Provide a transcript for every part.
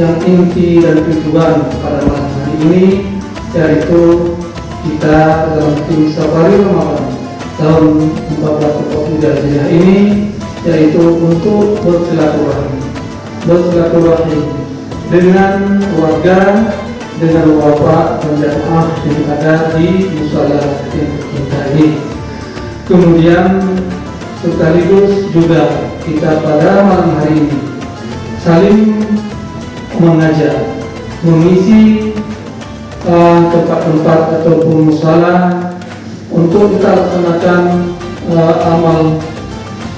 yang inti dan tujuan pada malam hari ini, yaitu kita dalam tim Safari Ramadan tahun 1442 Hijriah ini, yaitu untuk bersilaturahmi dengan keluarga, dengan wafat dan jamaah yang ada di musala kita ini. Kemudian sekaligus juga kita pada malam hari ini saling mengajak, mengisi tempat-tempat ataupun musala untuk kita laksanakan amal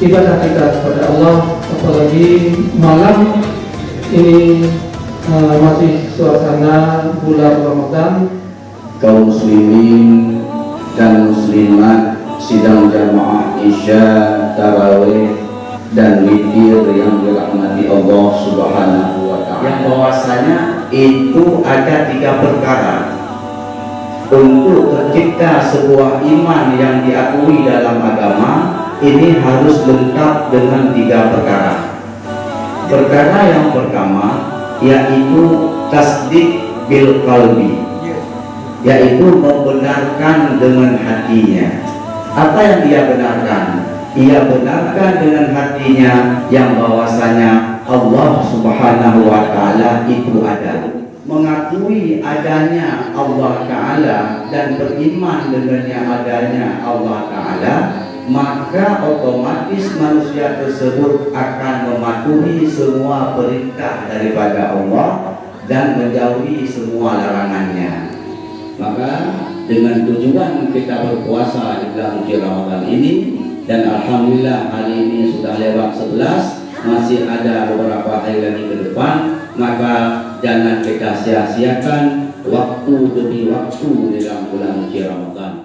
ibadah kita kepada Allah, apalagi malam ini masih suasana bulan Ramadan. Kaum muslimin dan muslimat sidang jamaah Isya, tarawih dan witir yang dirahmati Allah Subhanahu wa Ta'ala, yang bahwasanya itu ada 3 perkara untuk tercipta sebuah iman yang diakui dalam agama. Ini harus lengkap dengan 3 perkara. Perkara yang pertama yaitu tasdik bil qalbi, yaitu membenarkan dengan hatinya. Apa yang dia benarkan? Ia benarkan dengan hatinya yang bahwasanya Allah Subhanahu wa Ta'ala itu ada. Mengakui adanya Allah Ta'ala dan beriman dengannya adanya Allah Ta'ala, maka otomatis manusia tersebut akan mematuhi semua perintah daripada Allah dan menjauhi semua larangannya. Maka dengan tujuan kita berpuasa di bulan suci Ramadan ini, dan alhamdulillah hari ini sudah lewat 11, masih ada beberapa hari lagi ke depan, maka jangan kita sia-siakan waktu demi waktu di dalam bulan suci Ramadan.